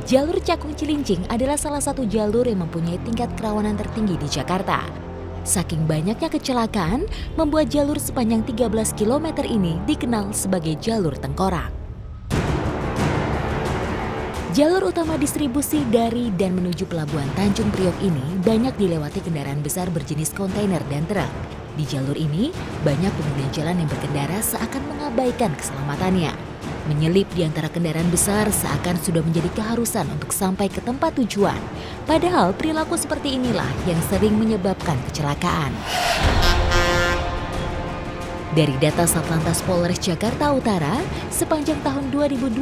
Jalur Cakung Cilincing adalah salah satu jalur yang mempunyai tingkat kerawanan tertinggi di Jakarta. Saking banyaknya kecelakaan, membuat jalur sepanjang 13 km ini dikenal sebagai jalur tengkorak. Jalur utama distribusi dari dan menuju Pelabuhan Tanjung Priok ini banyak dilewati kendaraan besar berjenis kontainer dan truk. Di jalur ini, banyak pengguna jalan yang berkendara seakan mengabaikan keselamatannya. Menyelip di antara kendaraan besar seakan sudah menjadi keharusan untuk sampai ke tempat tujuan. Padahal perilaku seperti inilah yang sering menyebabkan kecelakaan. Dari data Satlantas Polres Jakarta Utara, sepanjang tahun 2022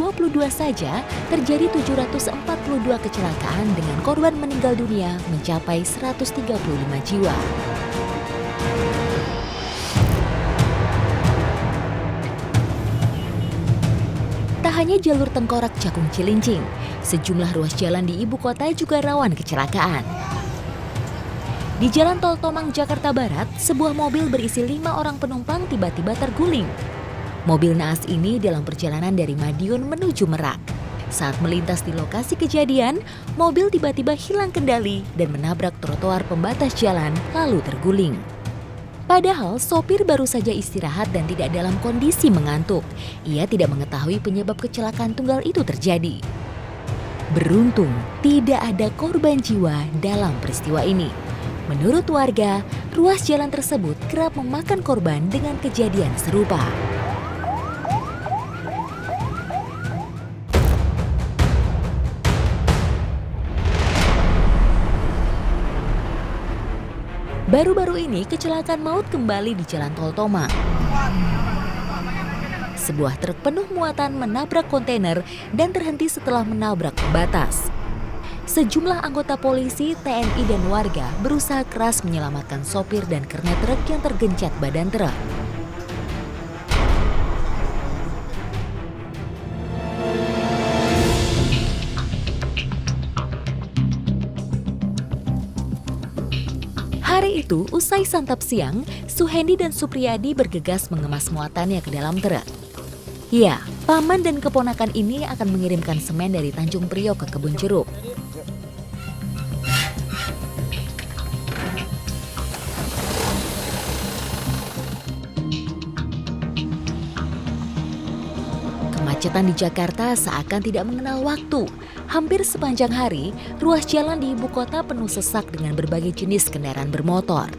saja terjadi 742 kecelakaan dengan korban meninggal dunia mencapai 135 jiwa. Tak hanya jalur tengkorak Cakung Cilincing, sejumlah ruas jalan di ibu kota juga rawan kecelakaan. Di Jalan Tol Tomang, Jakarta Barat, sebuah mobil berisi 5 orang penumpang tiba-tiba terguling. Mobil naas ini dalam perjalanan dari Madiun menuju Merak. Saat melintas di lokasi kejadian, mobil tiba-tiba hilang kendali dan menabrak trotoar pembatas jalan lalu terguling. Padahal sopir baru saja istirahat dan tidak dalam kondisi mengantuk. Ia tidak mengetahui penyebab kecelakaan tunggal itu terjadi. Beruntung, tidak ada korban jiwa dalam peristiwa ini. Menurut warga, ruas jalan tersebut kerap memakan korban dengan kejadian serupa. Baru-baru ini kecelakaan maut kembali di Jalan Tol Tomang. Sebuah truk penuh muatan menabrak kontainer dan terhenti setelah menabrak pembatas. Sejumlah anggota polisi, TNI dan warga berusaha keras menyelamatkan sopir dan kernet truk yang tergencet badan truk. Hari itu, usai santap siang, Suhendi dan Supriyadi bergegas mengemas muatannya ke dalam truk. Ya, paman dan keponakan ini akan mengirimkan semen dari Tanjung Priok ke Kebun Jeruk. Kemacetan di Jakarta seakan tidak mengenal waktu. Hampir sepanjang hari, ruas jalan di ibu kota penuh sesak dengan berbagai jenis kendaraan bermotor.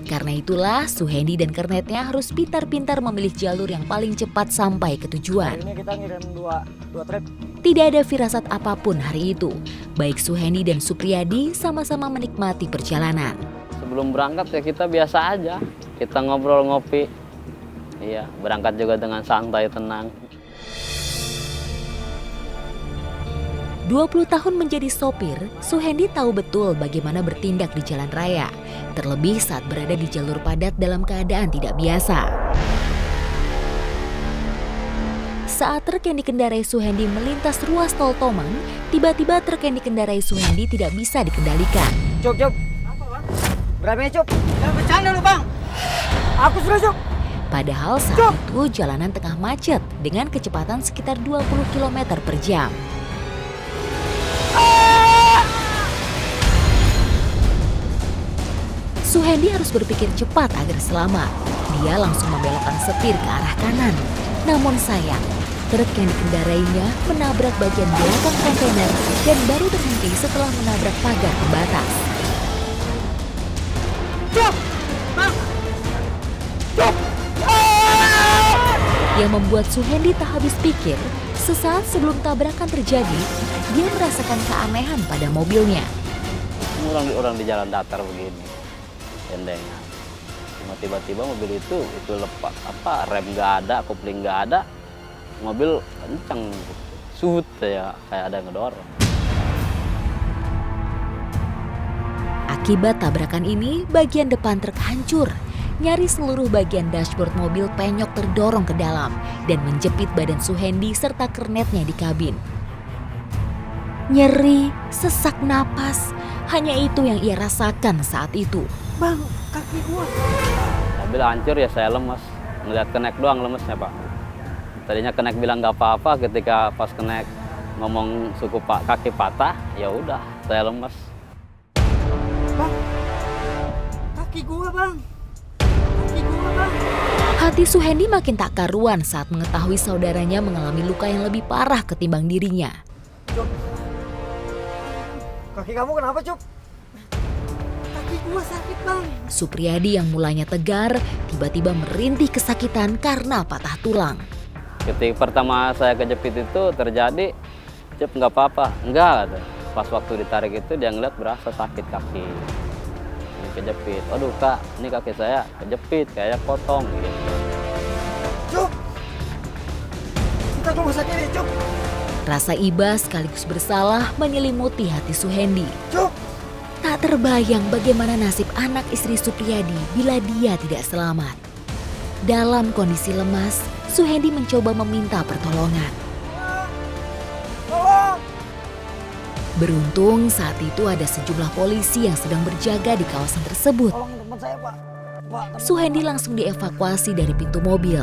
Karena itulah, Suhendi dan kernetnya harus pintar-pintar memilih jalur yang paling cepat sampai ke tujuan. Ini kita ngirim dua trip. Tidak ada firasat apapun hari itu. Baik Suhendi dan Supriyadi sama-sama menikmati perjalanan. Sebelum berangkat ya kita biasa aja. Kita ngobrol ngopi. Iya, berangkat juga dengan santai, tenang. 20 tahun menjadi sopir, Suhendi tahu betul bagaimana bertindak di jalan raya, terlebih saat berada di jalur padat dalam keadaan tidak biasa. Saat truk yang dikendarai Suhendi melintas ruas tol Tomang, tiba-tiba truk yang dikendarai Suhendi tidak bisa dikendalikan. Cup. Apa, Bang? Berapa ya, Cup? Jangan bercanda lu, Bang. Aku suruh, Cup. Padahal saat itu jalanan tengah macet dengan kecepatan sekitar 20 km per jam. Suhendi harus berpikir cepat agar selamat. Dia langsung membelokkan setir ke arah kanan. Namun sayang, truk yang dikendarainya menabrak bagian belakang kontainer dan baru terhenti setelah menabrak pagar pembatas. Cup! Bang! Cup! Yang membuat Suhendi tak habis pikir, sesaat sebelum tabrakan terjadi, dia merasakan keanehan pada mobilnya. Orang di jalan datar begini, tendengan. Cuma tiba-tiba mobil itu lepas, rem nggak ada, kopling nggak ada, mobil kencang, suut ya, kayak ada yang ngedorong. Akibat tabrakan ini, bagian depan truk hancur. Nyaris seluruh bagian dashboard mobil penyok terdorong ke dalam dan menjepit badan Suhendi serta kernetnya di kabin. Nyeri, sesak napas, hanya itu yang ia rasakan saat itu. Bang, kaki gua. Mobil hancur ya saya lemes, ngeliat kenek doang lemesnya Pak. Tadinya kenek bilang nggak apa-apa, ketika pas kenek ngomong suku pak kaki patah, ya udah saya lemes. Bang, kaki gua bang. Kaki gua bang. Hati Suhendi makin tak karuan saat mengetahui saudaranya mengalami luka yang lebih parah ketimbang dirinya. Cuk, kaki kamu kenapa Cuk? Kaki gua sakit bang. Supriyadi yang mulanya tegar, tiba-tiba merintih kesakitan karena patah tulang. Ketika pertama saya kejepit itu terjadi, Cep nggak apa-apa, enggak ada. Pas waktu ditarik itu dia ngeliat berasa sakit kaki. Ini kejepit, aduh kak, ini kaki saya kejepit kayak potong gitu. Cuk, kita ke rumah sakit nih Cuk. Rasa iba sekaligus bersalah menyelimuti hati Suhendi. Cuk, Tak terbayang bagaimana nasib anak istri Supriyadi bila dia tidak selamat. Dalam kondisi lemas, Suhendi mencoba meminta pertolongan. tolong. Beruntung saat itu ada sejumlah polisi yang sedang berjaga di kawasan tersebut. Tolong teman saya Pak. Pak, teman Suhendi langsung dievakuasi dari pintu mobil.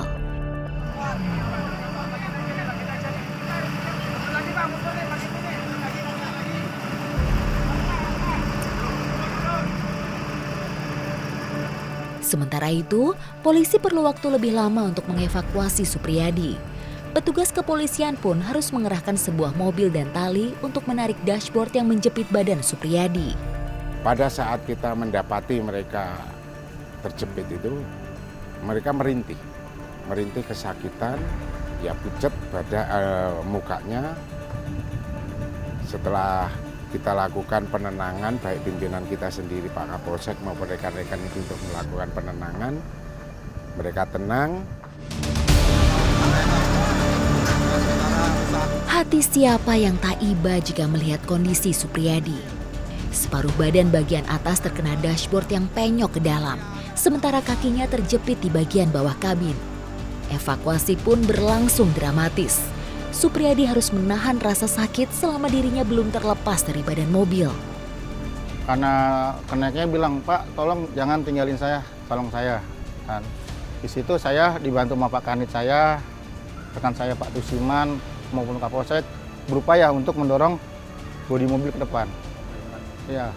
Sementara itu, polisi perlu waktu lebih lama untuk mengevakuasi Supriyadi. Petugas kepolisian pun harus mengerahkan sebuah mobil dan tali untuk menarik dashboard yang menjepit badan Supriyadi. Pada saat kita mendapati mereka terjepit itu, mereka merintih kesakitan, ya pucat pada mukanya. Setelah kita lakukan penenangan, baik pimpinan kita sendiri Pak Kapolsek maupun rekan-rekan itu untuk melakukan penenangan, mereka tenang. Hati siapa yang tak iba jika melihat kondisi Supriyadi. Separuh badan bagian atas terkena dashboard yang penyok ke dalam, sementara kakinya terjepit di bagian bawah kabin. Evakuasi pun berlangsung dramatis. Supriyadi harus menahan rasa sakit selama dirinya belum terlepas dari badan mobil. Karena keneknya bilang, Pak tolong jangan tinggalin saya, tolong saya. Dan di situ saya dibantu sama Pak Kanit saya, rekan saya Pak Tusiman maupun Kapolsek berupaya untuk mendorong bodi mobil ke depan. Ya,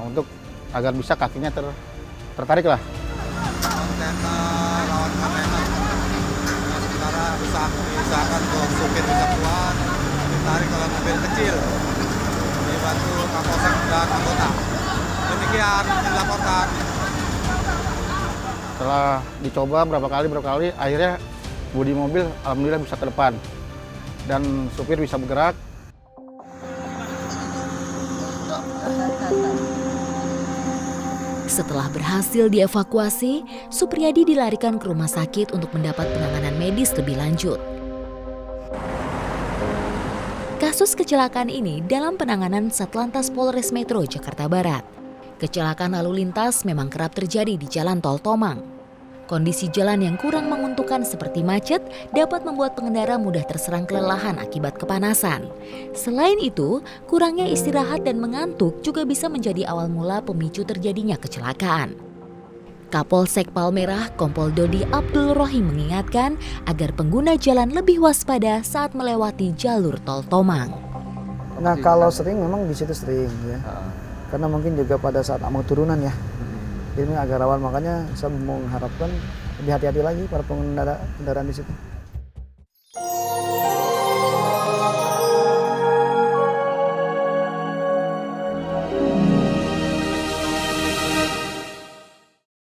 untuk agar bisa kakinya tertarik lah. Usahakan untuk supir bisa keluar, ditarik kalau mobil kecil, dibantu Kapolsek dan anggota. Demikian dilaporkan. Setelah dicoba berapa kali, akhirnya bodi mobil alhamdulillah bisa ke depan dan supir bisa bergerak. Setelah berhasil dievakuasi, Supriyadi dilarikan ke rumah sakit untuk mendapat penanganan medis lebih lanjut. Kasus kecelakaan ini dalam penanganan Satlantas Polres Metro Jakarta Barat. Kecelakaan lalu lintas memang kerap terjadi di Jalan Tol Tomang. Kondisi jalan yang kurang menguntungkan seperti macet dapat membuat pengendara mudah terserang kelelahan akibat kepanasan. Selain itu, kurangnya istirahat dan mengantuk juga bisa menjadi awal mula pemicu terjadinya kecelakaan. Kapolsek Palmerah Kompol Dodi Abdul Rohim mengingatkan agar pengguna jalan lebih waspada saat melewati jalur tol Tomang. Nah kalau sering memang di situ sering ya, karena mungkin juga pada saat mau turunan ya. Jadi agak rawan, makanya saya mengharapkan lebih hati-hati lagi para pengendara kendaraan di situ.